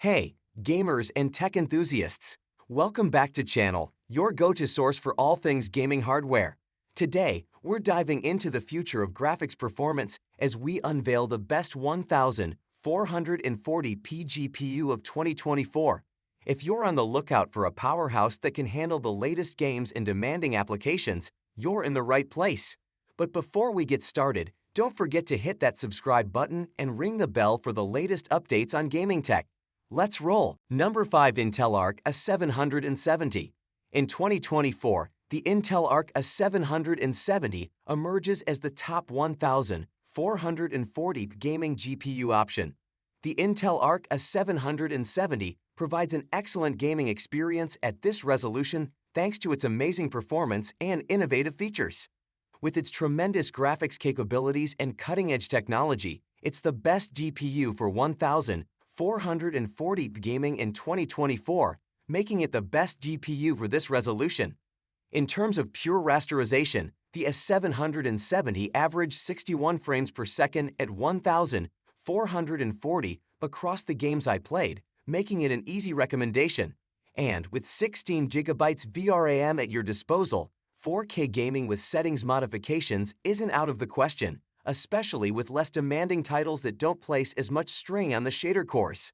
Hey, gamers and tech enthusiasts! Welcome back to channel, your go-to source for all things gaming hardware. Today, we're diving into the future of graphics performance as we unveil the best 1440p GPU of 2024. If you're on the lookout for a powerhouse that can handle the latest games and demanding applications, you're in the right place. But before we get started, don't forget to hit that subscribe button and ring the bell for the latest updates on gaming tech. Let's roll! Number 5 Intel Arc A770. In 2024, the Intel Arc A770 emerges as the top 1440 gaming GPU option. The Intel Arc A770 provides an excellent gaming experience at this resolution thanks to its amazing performance and innovative features. With its tremendous graphics capabilities and cutting-edge technology, it's the best GPU for 1440 gaming in 2024, making it the best GPU for this resolution. In terms of pure rasterization, the A770 averaged 61 frames per second at 1440 across the games I played, making it an easy recommendation. And with 16 GB VRAM at your disposal, 4K gaming with settings modifications isn't out of the question, especially with less demanding titles that don't place as much strain on the shader cores.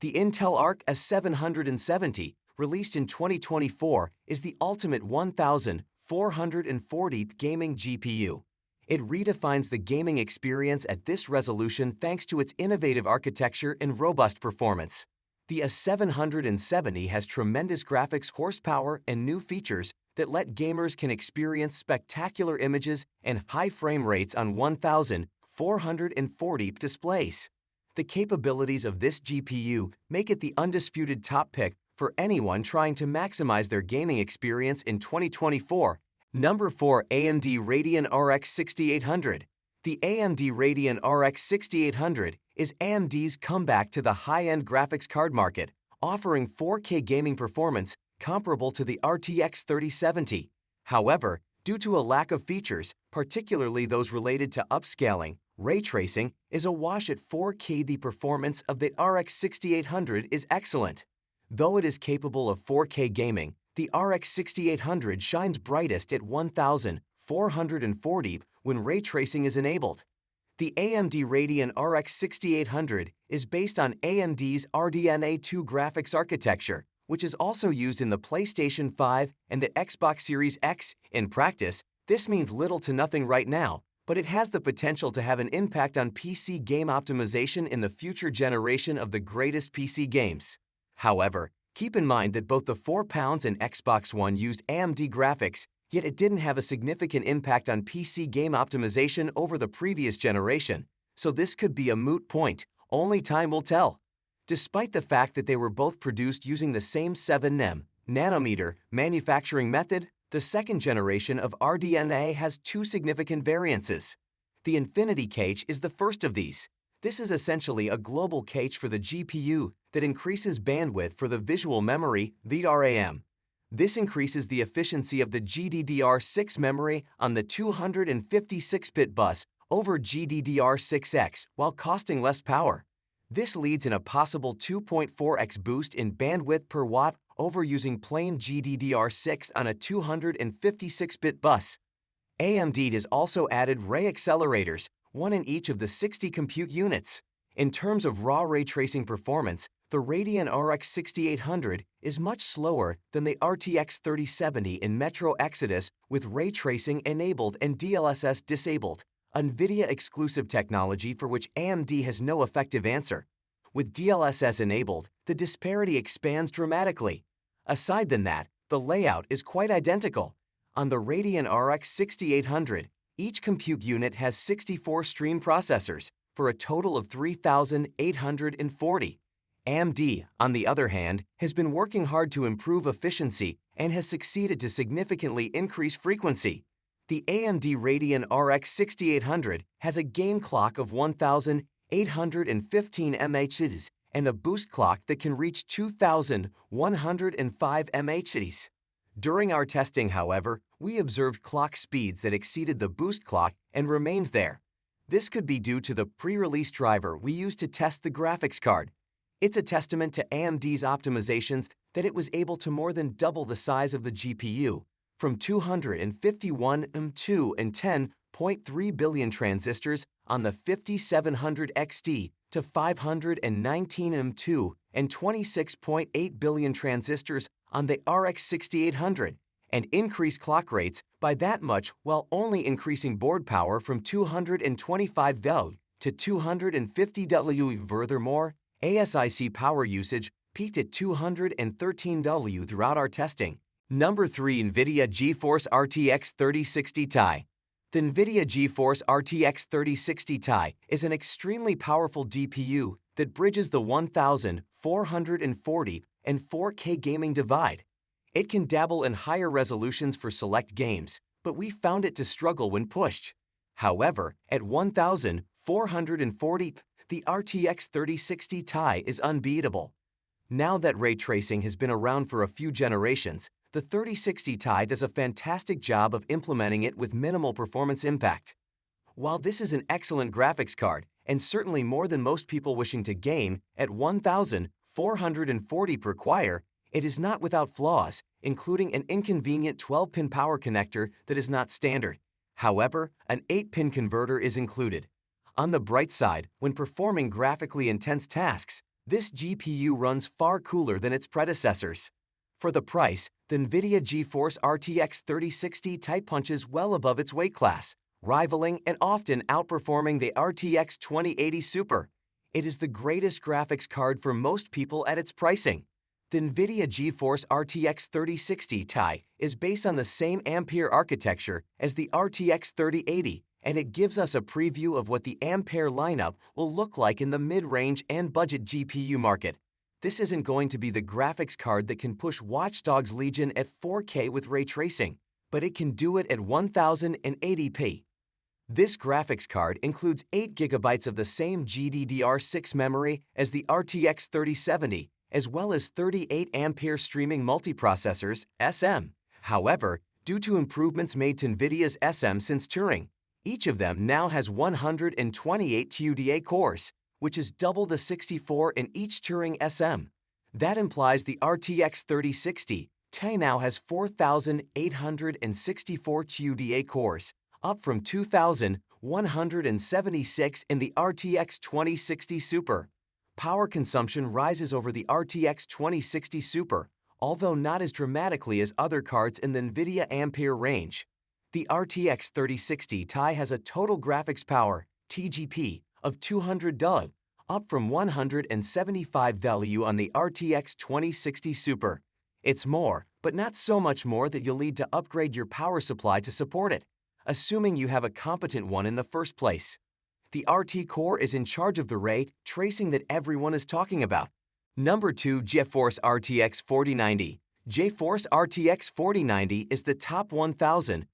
The Intel Arc A770, released in 2024, is the ultimate 1440 gaming GPU. It redefines the gaming experience at this resolution thanks to its innovative architecture and robust performance. The A770 has tremendous graphics horsepower and new features that let gamers can experience spectacular images and high frame rates on 1440 displays. The capabilities of this GPU make it the undisputed top pick for anyone trying to maximize their gaming experience in 2024. Number 4 AMD Radeon RX 6800. The AMD Radeon RX 6800 is AMD's comeback to the high-end graphics card market, offering 4K gaming performance comparable to the RTX 3070. However, due to a lack of features, particularly those related to upscaling, ray tracing is a wash at 4K. The performance of the RX 6800 is excellent. Though it is capable of 4K gaming, the RX 6800 shines brightest at 1440 when ray tracing is enabled. The AMD Radeon RX 6800 is based on AMD's RDNA 2 graphics architecture, which is also used in the PlayStation 5 and the Xbox Series X. In practice, this means little to nothing right now, but it has the potential to have an impact on PC game optimization in the future generation of the greatest PC games. However, keep in mind that both the 4-pounds and Xbox One used AMD graphics, yet it didn't have a significant impact on PC game optimization over the previous generation, so this could be a moot point. Only time will tell. Despite the fact that they were both produced using the same 7nm manufacturing method, the second generation of RDNA has two significant variances. The Infinity Cache is the first of these. This is essentially a global cache for the GPU that increases bandwidth for the visual memory, VRAM. This increases the efficiency of the GDDR6 memory on the 256-bit bus over GDDR6X while costing less power. This leads in a possible 2.4x boost in bandwidth per watt over using plain GDDR6 on a 256-bit bus. AMD has also added ray accelerators, one in each of the 60 compute units. In terms of raw ray tracing performance, the Radeon RX 6800 is much slower than the RTX 3070 in Metro Exodus with ray tracing enabled and DLSS disabled, NVIDIA-exclusive technology for which AMD has no effective answer. With DLSS enabled, the disparity expands dramatically. Aside than that, the layout is quite identical. On the Radeon RX 6800, each compute unit has 64 stream processors for a total of 3,840. AMD, on the other hand, has been working hard to improve efficiency and has succeeded to significantly increase frequency. The AMD Radeon RX 6800 has a game clock of 1,815 mHz and a boost clock that can reach 2,105 mHz. During our testing, however, we observed clock speeds that exceeded the boost clock and remained there. This could be due to the pre-release driver we used to test the graphics card. It's a testament to AMD's optimizations that it was able to more than double the size of the GPU, from 251 M2 and 10.3 billion transistors on the 5700 XT to 519 M2 and 26.8 billion transistors on the RX 6800, and increase clock rates by that much while only increasing board power from 225 W to 250 W. Furthermore, ASIC power usage peaked at 213 W throughout our testing. Number 3. NVIDIA GeForce RTX 3060 Ti. The NVIDIA GeForce RTX 3060 Ti is an extremely powerful GPU that bridges the 1440 and 4K gaming divide. It can dabble in higher resolutions for select games, but we found it to struggle when pushed. However, at 1440, the RTX 3060 Ti is unbeatable. Now that ray tracing has been around for a few generations, the 3060 Ti does a fantastic job of implementing it with minimal performance impact. While this is an excellent graphics card, and certainly more than most people wishing to game, at 1440 per quire, it is not without flaws, including an inconvenient 12-pin power connector that is not standard. However, an 8-pin converter is included. On the bright side, when performing graphically intense tasks, this GPU runs far cooler than its predecessors. For the price, the NVIDIA GeForce RTX 3060 Ti punches well above its weight class, rivaling and often outperforming the RTX 2080 Super. It is the greatest graphics card for most people at its pricing. The NVIDIA GeForce RTX 3060 Ti is based on the same Ampere architecture as the RTX 3080, and it gives us a preview of what the Ampere lineup will look like in the mid-range and budget GPU market. This isn't going to be the graphics card that can push Watch Dogs Legion at 4K with ray tracing, but it can do it at 1080p. This graphics card includes 8 GB of the same GDDR6 memory as the RTX 3070, as well as 38 Ampere streaming multiprocessors, SM. However, due to improvements made to NVIDIA's SM since Turing, each of them now has 128 TUDA cores, which is double the 64 in each Turing SM. That implies the RTX 3060 Ti now has 4,864 TUDA cores, up from 2,176 in the RTX 2060 Super. Power consumption rises over the RTX 2060 Super, although not as dramatically as other cards in the NVIDIA Ampere range. The RTX 3060 Ti has a total graphics power, TGP, of 200 W, up from 175 W on the RTX 2060 Super. It's more, but not so much more that you'll need to upgrade your power supply to support it, assuming you have a competent one in the first place. The RT Core is in charge of the ray tracing that everyone is talking about. Number 2. GeForce RTX 4090. GeForce RTX 4090 is the top 1440p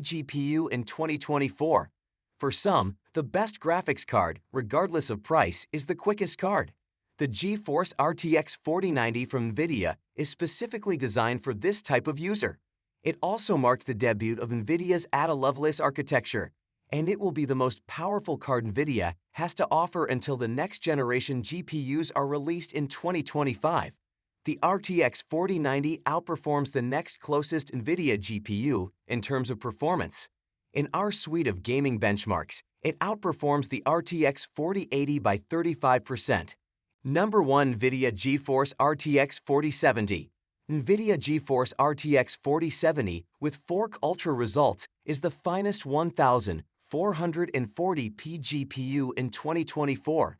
GPU in 2024. For some, the best graphics card, regardless of price, is the quickest card. The GeForce RTX 4090 from NVIDIA is specifically designed for this type of user. It also marked the debut of NVIDIA's Ada Lovelace architecture, and it will be the most powerful card NVIDIA has to offer until the next generation GPUs are released in 2025. The RTX 4090 outperforms the next closest NVIDIA GPU in terms of performance. In our suite of gaming benchmarks, it outperforms the RTX 4080 by 35%. Number 1. NVIDIA GeForce RTX 4070. NVIDIA GeForce RTX 4070 with Fork Ultra results is the finest 1440p GPU in 2024.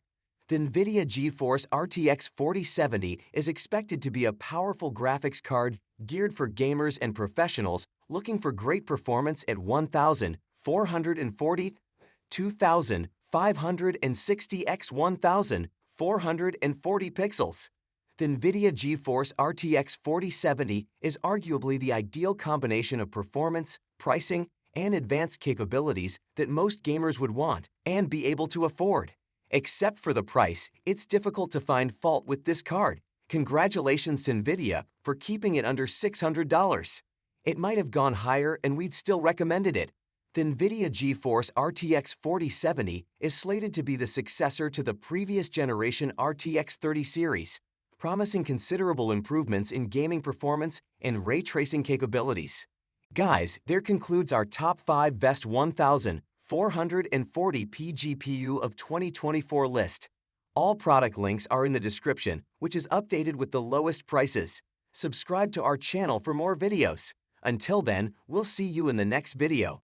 The NVIDIA GeForce RTX 4070 is expected to be a powerful graphics card geared for gamers and professionals looking for great performance at 1440, 2560 x 1440 pixels. The NVIDIA GeForce RTX 4070 is arguably the ideal combination of performance, pricing, and advanced capabilities that most gamers would want and be able to afford. Except for the price, it's difficult to find fault with this card. Congratulations to NVIDIA for keeping it under $600. It might have gone higher and we'd still recommended it. The NVIDIA GeForce RTX 4070 is slated to be the successor to the previous generation RTX 30 series, promising considerable improvements in gaming performance and ray tracing capabilities. Guys, there concludes our top 5 best 1,440p GPU of 2024 list. All product links are in the description, which is updated with the lowest prices. Subscribe to our channel for more videos. Until then, we'll see you in the next video.